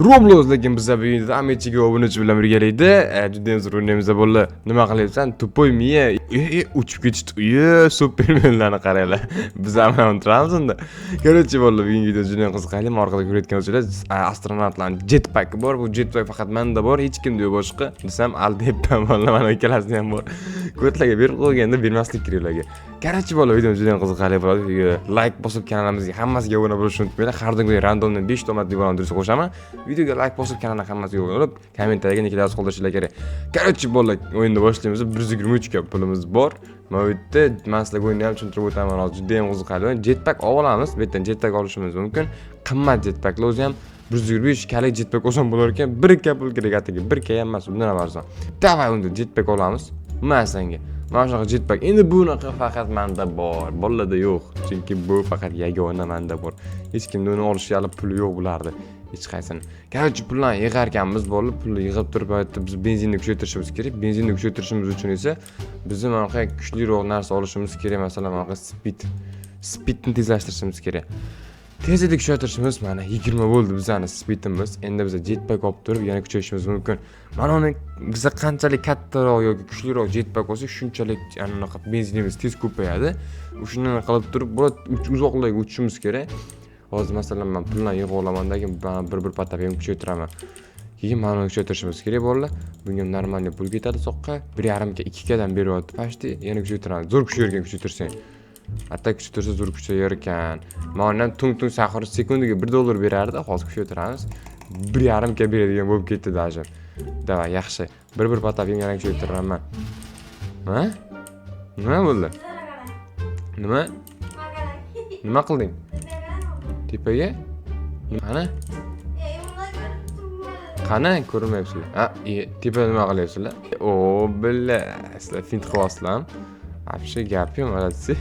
Roblox lekin bizda bu videoda Amichiga obunachi bilan birgalikda juda ham zo'r o'ynaymiz bo'ldi. Nima qilyapsan? Tupoy miya. Uchib ketishdi. Supermenlarni qaranglar. Biz ham turamiz unda. Короче, bo'ldi, bugungi video juda ham qiziqarli. Orqada ko'rayotgan bo'lsangiz, astronavtlarning jetpack bor. Bu jetpack faqat menda bor, hech kimda yo'q boshqa. Desam, aldayapman bo'ldi. Mana ikkalasida ham bor. Ko'tlarga berib qo'yganda bermaslik kerak ularga. Короче, bo'ldi, video juda ham qiziqarli bo'ladi. Like bosib kanalimizga hammasiga obuna bo'lishni unutmanglar. Har doim randomdan 5 ta omadli bo'lgandirsa qo'shaman. Videoga like bosib kanalga hammasiga obuna bo'lib, kommentariyaga niklar qoldirishlar kerak. Короче, bo'ldi, o'yinni boshlaymiz. 123 ga pulimiz bor. Mana bu yerda men sizlarga o'yinni ham tushuntirib o'taman hozir. Juda ham qiziqarli. Jetpack olamiz. Bu yerdan jetpack olishimiz mumkin. Qimmat jetpacklar o'zi ham 125 kalik jetpack olsam bo'lar ekan. 1 pul kerak atigi. 1 ham emas, undan ham arzon. Davay unda jetpack olamiz. Men senga mana shunaqa jetpack. Endi bunaqa faqat menda bor. Bolalarda yo'q. Chunki bu faqat yagona menda bor. Hech kimda uni olishga hali puli yo'q bulardi. Hech qaysini. Короче, pullarni yig'arkanmiz bo'ldi. Pulni yig'ib turib biz benzinni kuchaytirishimiz kerak. Benzinni kuchaytirishimiz uchun esa biz mana bu kuchliroq narsa olishimiz kerak. Masalan, mana bu speedni tezlashtirishimiz kerak. Tezlikni kuchaytirishimiz mana 20 bo'ldi bizning speedimiz. Endi biz jetpack olib turib yana kuchaytirishimiz mumkin. Mana uni biz qanchalik kattaroq yoki kuchliroq jetpack olsak, shunchalik anaqa benzinimiz tez ko'payadi. Shundan qilib turib uzoqlarga uchishimiz kerak. Hozir masalan men pulni yig'ib olamandagi bir patab ham kuchaytiraman. Keyin mana uni kuchaytirishimiz kerak bo'ladi. Bunga normalniy pul ketadi soqqa. 1.5 ga 2 gadan beryapti pashti. Yana kuchaytiramiz. Zo'r kuchayarkan kuchaytirsang. Hatta kuchaytirsa zo'r kuchayar ekan. Mana tung sahar sekundiga $1 berardi, hozir kuchaytiramiz. 1.5 ga beradigan bo'lib ketdi даже. Davay, yaxshi. Bir patab ham yana kuchaytiraman. Ha? Nima bo'ldi? Nima? Nima qilding? Tepaga? Qani? Qani ko'rmayapsizlar? Ha, tepada nima qilyapsizlar? O, billa, sizlar fint qilyapsizlar. Вообще gap yo'q, alatsi.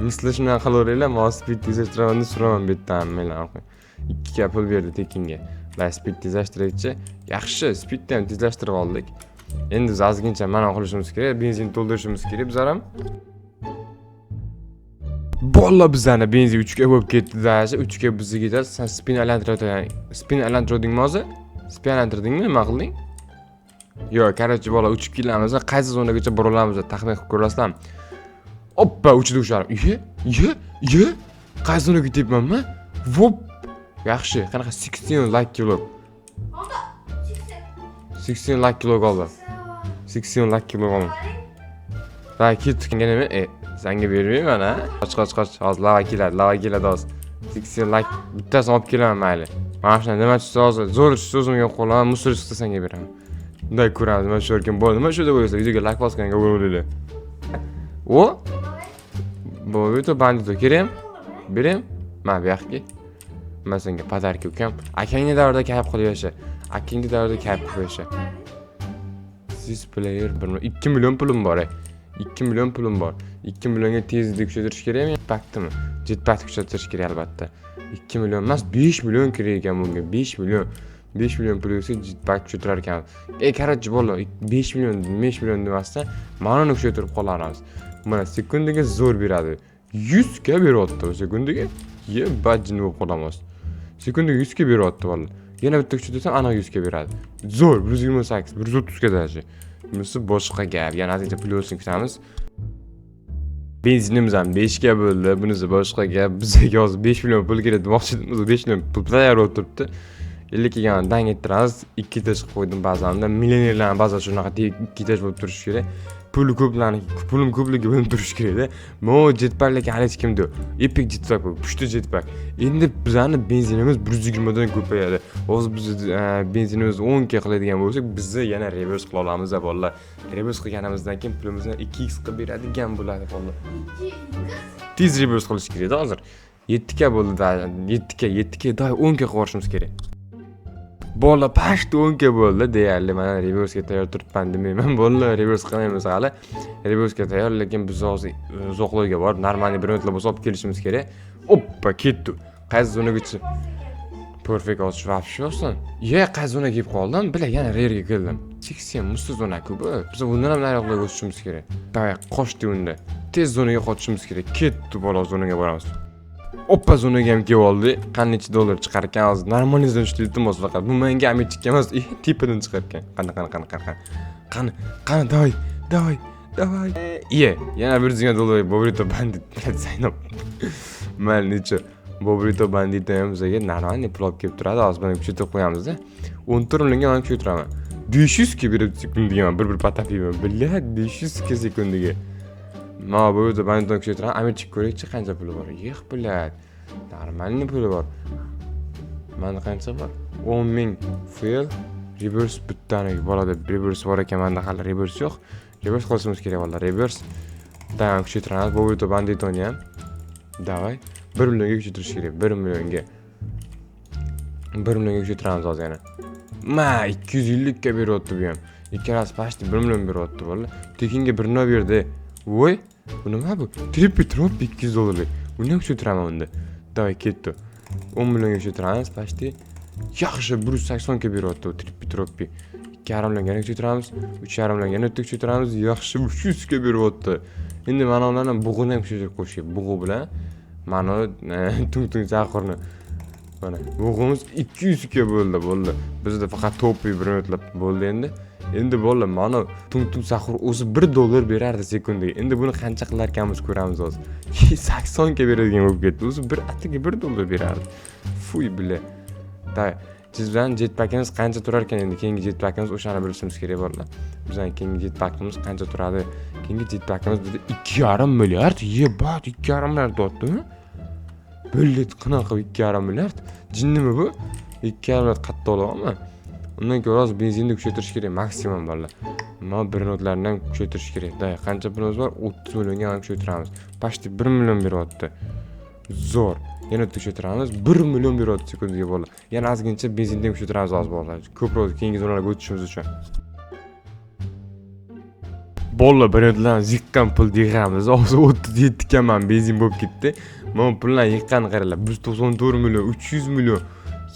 Misli shunaqa qilaveringlar, men speed tezlashtirishni so'raman bu yerdan menlar. 2 ga pul berdi tekinga. Va speed tezlashtiraychi. Yaxshi, speedni ham tezlashtirib oldik. Endi biz ozgincha mana qilishimiz kerak, benzin to'ldirishimiz kerak bizlar ham. Bolla bizani benzin 3 ga bo'lib ketdi-da, 3 ga bizga ketadi. Sen spin aylantirdingmi hozir? Spin aylantirdingmi? Nima qilding? Yo'q, короче, bola uchib kelamiz. Qaysi zonagacha bora olamiz, taxmin qilib ko'rasizlarmi? Oppa, uchdi usharim. Ye. Qaysi zonaga ketyapmanmi? Vop. Yaxshi, qanaqa 16 like kilog. 16 like kilog oldi. 16 like kilog oldi. Va ketganimi? Senga bermayman ha? Qoch. Hozir lava keladi hozir. 16 like bittasini olib kelaman mayli. Mana shuna nima tushsa hozir zo'r so'zimga qo'llaman, musor chiqsa senga beraman. Bunday ko'ramiz, mana shu erkin bo'ldi. Nima shuda bo'lsa, videoga like bosganga bo'ladi. O? Bu video bandito kerak? Berem? Mana bu yoqqa. Men senga podarka ukam. Akangni davrida kayf qilib yasha. Akangni davrida kayf qilib yasha. Siz player 2 million pulim bor. 2 million pulim bor. 2 millionga tezlik kuchaytirish kerakmi? Jetpackmi? Jetpack kuchaytirish kerak albatta. 2 million emas, 5 million kerak ekan bunga. 5 million. 5 million pul yo'qsa jetpack kuchaytirar ekan. Короче, bo'ldi. 5 million demasdan mana uni kuchaytirib qolaramiz. Mana sekundiga zo'r beradi. 100 ga beryapti sekundiga. Bajin bo'lib qolamiz. Sekundiga 100 ga beryapti valla. Yana bitta kuchaytirsam ana 100 ga beradi. Zo'r, 128, 130 ga dashi. Bunisi boshqa gap. Yana azizcha plyusini kutamiz. Benzinimiz ham 5 ga bo'ldi. Bunisi boshqa gap. Bizga hozir 5 million pul kerak demoqchi edimiz. 5 million pul tayyor o'tiribdi. 50 kelgan dang ettiramiz. 2 ta chiqib qo'ydim ba'zanda. Millionerlar ba'zan shunaqa 2 ta bo'lib turish kerak. Pulim ko'pligi bo'lib turish kerak-da. Mo jetpacklarga hali hech kimda. Epic jetpack, pushti jetpack. Endi bizani benzinimiz 120 dan ko'payadi. Hozir biz benzinimiz 10 ga qiladigan bo'lsak, bizni yana reverse qila olamiz bolalar. Reverse qilganimizdan keyin pulimizni 2x qilib beradigan bo'ladi bolalar. Tez reverse qilish kerak hozir. 7 ga bo'ldi, 7 ga doy 10 ga qo'shishimiz kerak. Bola pashti 10 ga bo'ldi deyarli. Mana reverse ga tayyor turibman demayman. Bola reverse qilmaymiz hali. Reverse ga tayyor, lekin biz hozir uzoqlarga borib, normalniy bir minutlar bo'lsa olib kelishimiz kerak. Oppa, ketdi. Qaysi zonaga perfect ochish вообще oson. Qaysi zonaga kelib qoldim? Bila, yana rerga keldim. 80 musta zona-ku bu. Biz bundan ham nariroqlarga o'tishimiz kerak. Davay, qochdi unda. Tez zonaga qochishimiz kerak. Ketdi bola zonaga boramiz. Oppa zonaga ham kelib oldi. Qani necha dollar chiqar ekan hozir. Normalizdan ishlaydi iltimos faqat. Bu menga ametchik emas, tipidan chiqar ekan. Qani davay. Iye, yana 100 dollar Bobrito bandit Zaynab. Mal necha Bobrito bandit ham bizga normalniy pul olib kelib turadi. Hozir buni ko'rsatib qo'yamiz-da. 14 millionga olib kelib turaman. 500 ga berib sekundiga men bir patapiyman. Billah 500 ga sekundiga. Ma Bobrito banditdan ko'rsatib turaman. Ametchik ko'raychi qancha puli bor. Yo'q bilad. Normalniy puli bor. Menda qancha bor? 10 ming fail reverse bittaniga bo'ladi. Reverse bor ekan, menda hali reverse yo'q. Reverse qilishimiz kerak bo'ladi. Reverse. Davam kuchaytiramiz. Bobrito banditoni ham. Davay. 1 millionga kuchaytirish kerak. 1 millionga. 1 millionga kuchaytiramiz hozir yana. Ma 250 ga beryapti bu ham. Ikkalasi pasti 1 million beryapti bola. Tekinga 1 nima berdi. Voy, bu nima bu? Tripitrop 200 dollarlik. Buni ham kuchaytiraman unda. Davay ketdi. 10 millionga kuchaytiramiz pasti. Yaxshi 180 ga beryapti bu Tripitropi. 2,5 millionga kuchaytiramiz. 3,5 millionga yana kuchaytiramiz. Yaxshi 300 ga beryapti. Endi mana ularni bug'ini ham kuchaytirib qo'yishga. Bug'u bilan mana tung chaqirni. Mana bug'imiz 200 ga bo'ldi. Bizda faqat to'piy bir minutlar bo'ldi endi. Endi bo'ldi, mana tung sahur o'zi 1 dollar berardi sekundiga. Endi buni qancha qilar ekanmiz ko'ramiz hozir. 80 ga beradigan bo'lib ketdi. O'zi bir atiga 1 dollar berardi. Fuy bile. Sizdan jetpackimiz qancha turar ekan endi keyingi jetpackimiz o'shani bilishimiz kerak bo'ladi. Bizdan keyingi jetpackimiz qancha turadi? Keyingi jetpackimiz dedi 2,5 milliard. Yebat 2,5 milliard dotdimi? Billet qanaqa 2,5 milliard? Jinnimi bu? 2,5 milliard qatta olamanmi? Undan ko'ra hozir benzinni kuchaytirish kerak maksimum bolalar. Mana bir notlarni ham kuchaytirish kerak. Qancha pulimiz bor? 30 millionga ham kuchaytiramiz. Pashti 1 million beryapti. Zo'r. Yana kuchaytiramiz. 1 million beryapti sekundiga bolalar. Yana ozgincha benzinni ham kuchaytiramiz hozir bolalar. Ko'proq keyingi zonalarga o'tishimiz uchun. Bolalar birinchidan ziqqan pul deyamiz. Hozir 37 kaman benzin bo'lib ketdi. Mana pullarni yiqqan qaranglar. 194 million, 300 million.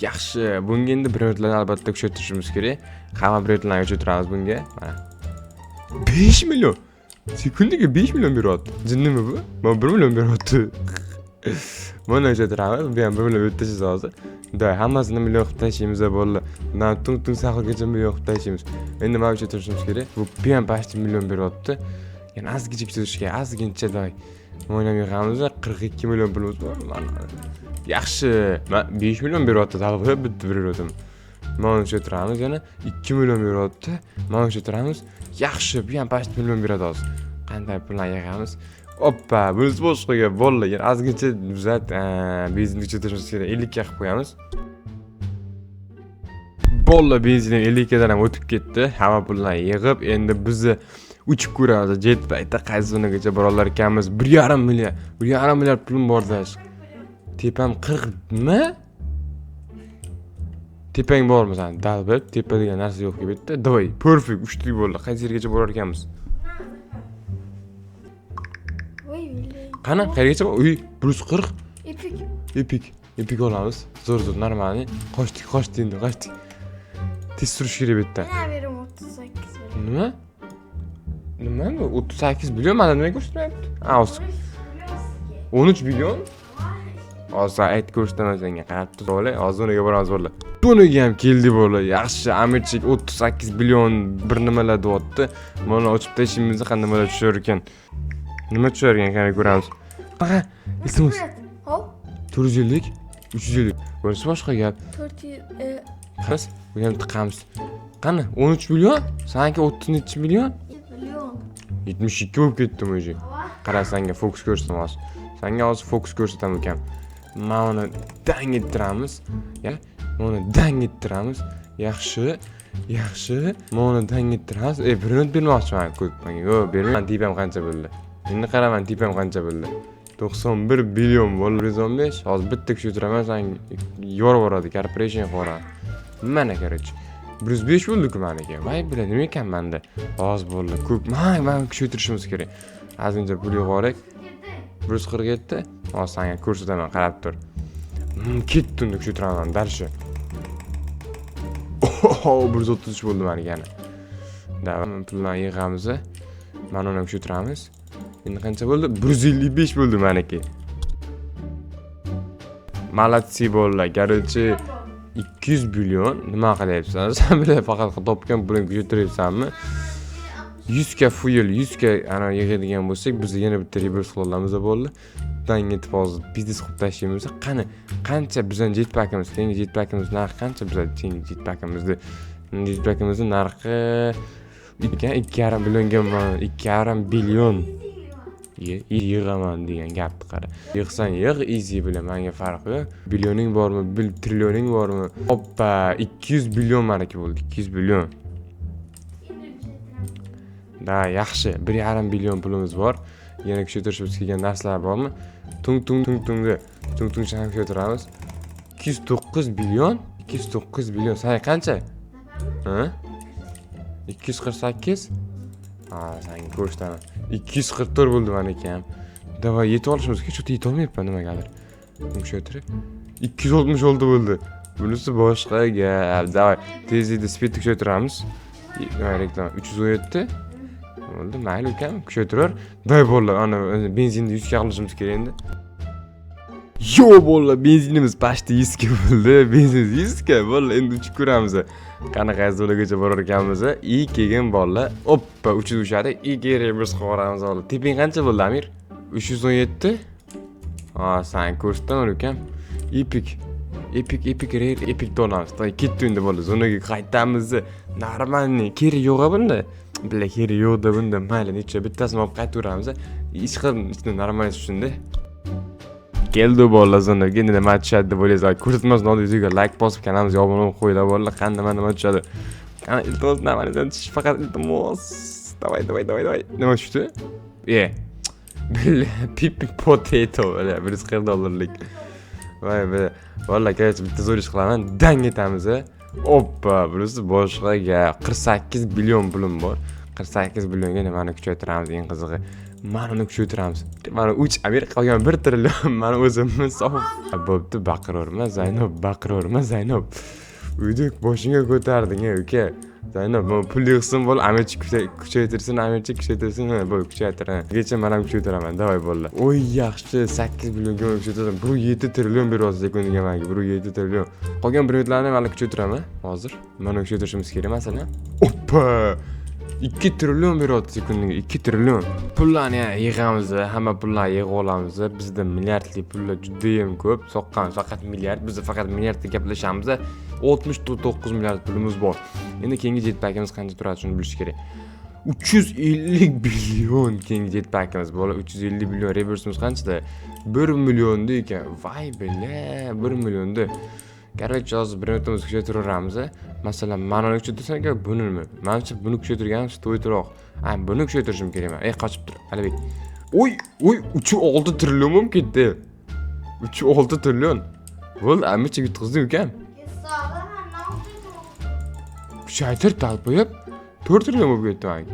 Yaxshi. Bunga endi birinchidan albatta kuchaytirishimiz kerak. Hamma birinchidan kuchaytiramiz bunga. Mana 5 million. Sekundiga 5 million beryapti. Jinnimi bu? Mana 1 million beryapti. Mana kuchaytiramiz. Bu ham 1 million o'tishimiz hozir. Hammasini million qilib tashlaymiz bolalar. Bundan tung sahilgacha million qilib tashlaymiz. Endi mana kuchaytirishimiz kerak. Bu ham pasti million beryapti. Yana ozgincha kuchaytirish kerak. Ozgincha o'ynab yig'amiz. 42 million pulimiz bor. Yaxshi. Men 5 million beryapti, talab bitta beryaptim. Mana kuchaytiramiz yana 2 million beryapti. Mana kuchaytiramiz. Yaxshi, bu ham pasti million beradi hozir. Qanday pullarni yig'amiz? Oppa, bunisi boshqaga bolalar. Yana ozgincha tuzat, benzinni kuchaytirishimiz kerak. 50 ga qilib qo'yamiz. Bolalar benzinim 50 gadan ham o'tib ketdi. Hamma pullarni yig'ib, endi bizni uchib ko'ramiz. Jetpackda qaysi zonagacha bora ekanmiz? 1,5 milliard. 1,5 milliard pulim bor-da. Tepam 40mi? Tepang bormi sen? Dalbet, tepa degan narsa yo'q deb bitta. Davay, perfect, uchlik bo'ldi. Qaysi yergacha borar ekanmiz? Qani, qayergacha? Uy, 140. Epik olamiz. Zo'r, normalniy. Qochdik endi, qochdik. Tez surish kerak bitta. Men berim 38 million. Nima? Nima bu? 38 million mana nima ko'rsatmayapti? 13 million? Hozir ayt ko'rsatmasanga qarab tur bola. Hozir unaga boramiz bola. Bunaga ham keldi bola. Yaxshi, amirchik 38 million bir nimalar deyapti. Mana ochib tashimizni qanday nimalar tushar ekan. Nima tushar ekan qani ko'ramiz. Aha, iltimos. Hop. 450, 350. Bunisi boshqa gap. 400 Qas, bu ham tiqamiz. Qani, 13 million? Sanki 30 million? million. 72 bo'lib ketdi mo'ji. Qara senga fokus ko'rsataman hozir. Senga hozir fokus ko'rsataman ekan. Mana uni dang ettiramiz. Ya, mana dang ettiramiz. Yaxshi. Mana dang ettiramiz. Bir minut bermoqchiman ko'p. Yo'q, bermayman. Tipam qancha bo'ldi? Endi qaraman, tipam qancha bo'ldi? 91 billion bo'ldi. 115. Hozir bitta kuchaytiraman, sen yorvoradi, corporation qora. Mana kerak. 105 bo'ldi-ku menga. Voy biladi, nima ekan menda? Hozir bo'ldi. Ko'p. Mana kuchaytirishimiz kerak. Azincha pul yig'orak. 147. Hozir senga ko'rsataman, qarab tur. Ketdi unda kuchaytiraman, dalshi. 133 bo'ldi menga yana. Davam pullarni yig'amiz. Mana uni kuchaytiramiz. Endi qancha bo'ldi? 155 bo'ldi meniki. Malatsi bolalar. Короче, 200 million nima qilyapsan? Sen bile faqat topgan pulingni ko'chirayapsanmi? 100 ga fuel, 100 ga ana yig'adigan bo'lsak, biz yana bitta reverse qila olamiz bo'ldi. Dan yetib hozir biznes qilib tashlaymiz. Qancha bizning jetpackimiz, keyingi jetpackimiz narxi qancha bizning keyingi jetpackimizni narxi 2,5 millionga 2,5 billion yig'aman degan gapni qara. Yig'sang yigʼ, easy bilan menga farqi yo'q. Billioning bormi, trillioning bormi? Hoppa, 200 billion maniki bo'ldi, 200 billion. Da, yaxshi. 1,5 billion pulimiz bor. Yana kuchaytirishimiz kelgan narsalar bormi? Tung-tungni ham kuchaytiramiz. 209 billion, 209 billion. Sen qancha? Ha? 248? Ha, sen ko'rishdaman. 244 bo'ldi meniki ham. Davay yetib olishimiz kerak, cho'ta yetib olmayapman nimagadir. Kuchaytirib 260 oldi bo'ldi. Bunisi boshqa gap. Davay, tezlikni speedni kuchaytiramiz. Reklama 317 bo'ldi. Mayli ukam, kuchaytirar. Davay bolalar, ana benzinni 100 ga qilishimiz kerak endi. Yo bolalar, benzinimiz pashti 100 ga bo'ldi. Benzinimiz 100 ga bolalar, endi uchib ko'ramiz. Qanaqa zo'lagacha borar ekanmiz. Keyin bolalar, hoppa, uchib ushadi. Reverse qilib yuboramiz bolalar. Teping qancha bo'ldi, Amir? 317? Ha, sen ko'rsatdingmi ukam? Epic donamiz. Ketdi endi bolalar, zonaga qaytamiz. Normalniy, kerak yo'q bunda. Billa kerak yo'q-da bunda. Mayli, necha bittasini olib qaytaveramiz. Ish qilib, ichida normal tushunda. Keldi bolalar, zonaga endi nima tushadi deb o'ylaysiz. Ko'rsatmasdan oldin videoga like bosib, kanalimizga obuna bo'lib qo'yinglar bolalar. Qanday nima tushadi? Qani iltimos nimadan tush, faqat iltimos. Davay. Nima tushdi? Pipi potato, $140. Voy be. Vallahi kerak bitta zo'r ish qilaman. Dang etamiz. Hoppa, burasi boshqa gap. 48 billion pulim bor. 48 billionga nimani kuchaytiramiz, eng qizig'i. Mana uni kuchaytiramiz. Mana 3 Amerika qolgan 1 trillion mana o'zimni sof. Bo'pti, baqiraverma Zaynab. Uyda boshingga ko'tarding, uka. Zaynab, men pul yig'sin bo'l, Amerika kuchaytirsin, bo'l kuchaytir. Kecha men ham kuchaytiraman, davay bolalar. Oy, yaxshi, 8 millionga kuchaytiraman. Bu 7 trillion berasiz sekundiga menga, bu 7 trillion. Qolgan birotlarni men kuchaytiraman hozir. Mana kuchaytirishimiz kerak masalan. Hoppa! 2 trillion beryapti sekundiga, 2 trillion. Pullarni yig'amiz, hamma pullarni yig'ib olamiz. Bizda milliardlik pullar juda ham ko'p. Soqqamiz faqat milliard. Biz faqat milliardda gaplashamiz. 69 milliard pulimiz bor. Endi keyingi jetpackimiz qancha turadi shuni bilish kerak. 350 billion keyingi jetpackimiz bor. 350 billion reverse'imiz qanchada? 1 millionda ekan. Voy bela, 1 millionda. Короче, hozir bir o'timiz kuchaytiraveramiz. Masalan, mana uni kuchaytirsak, bunimi? Menimcha buni kuchaytirganimiz to'ytroq. Buni kuchaytirishim kerak men. Qochib tur, Alibek. Oy, 3.6 trillion bo'lib ketdi. 3.6 trillion. Bo'ldi, amicha yutqizdim ukam. Kuchaytir talpayib 4 trillion bo'lib ketdi menga.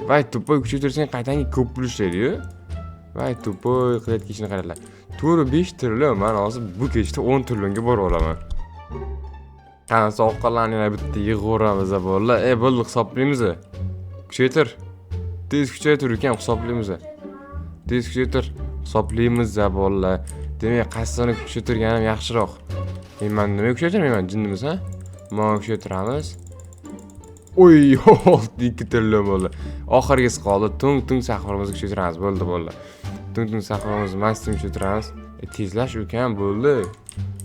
Voy, tupoy kuchaytirsang qaytanga ko'p pul ishlaydi-yu. Voy, tupoy qilayotgan ishini qaranglar. 4-5 trillion, men hozir bu kechda 10 trillionga borib olaman. Qani soqqalarni bitta yig'averamiz bolalar. Bo'ldi, hisoblaymiz. Kuchaytir. Tez kuchaytir ekan, hisoblaymiz. Tez kuchaytir. Hisoblaymiz bolalar. Demak, qassani kuchaytirganim yaxshiroq. Men nima kuchaytirmayman, jinnimiz, ha? Mana kuchaytiramiz. Oy, 2 trillion bo'ldi. Oxirgisi qoldi. Tung sahifamizni kuchaytiramiz, bo'ldi bolalar. Tung sahifamizni maksimum kuchaytiramiz. Tezlash ukam bo'ldi.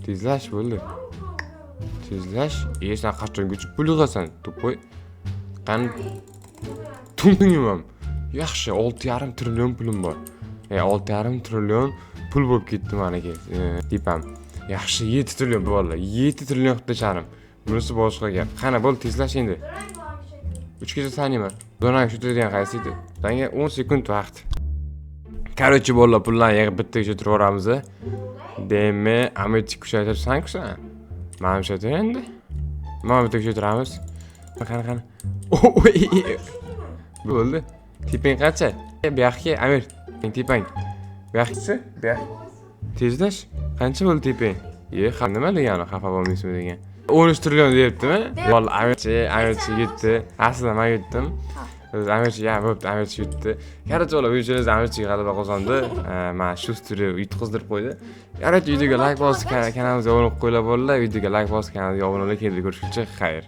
Tezlash. Sen qachongacha pul yig'asan, to'poy? Qani tungimam. Yaxshi, 6,5 trillion pulim bor. 6,5 trillion pul bo'lib ketdi meniki. Depam. Yaxshi, 7 trillion bolalar. 7 trillion qilib tasharim. Bunisi boshqa gap. Qani bo'l, tezlash endi. 3 gacha saniyaman. Donaga tushiradigan qaysi edi? Senga 10 sekund vaqt. Короче, bolalar, pullarni yig'ib bitta kuchaytiraveramiz. Demak, Amerika kuchaytirsan-ku. Mana kuchaytir endi. Mana bitta kuchaytiramiz. Qani. Oy. Bo'ldi. Tepang qancha? Bu yoqqa, Amir. Tepang. Bu yoqqa, bu yoq. Tezlash. Qancha bo'ldi tepang? Nima degani? Xafa bo'lmaysizmi degan. 13 trillion deyaptimi? Vallahi Amerika yetdi. Aslida men yetdim. Biz Amirchiga bo'pti, Amirchi yutdi. Короче, ular o'yinchilarimiz Amirchiga g'alaba qozondi. Mana shu usturi yutqizdirib qo'ydi. Короче, videoga like bosib, kanalimizga obuna bo'lib qo'yinglar, bolalar. Videoga like bosib, kanalimizga obuna bo'lib, keldi ko'rishguncha xayr.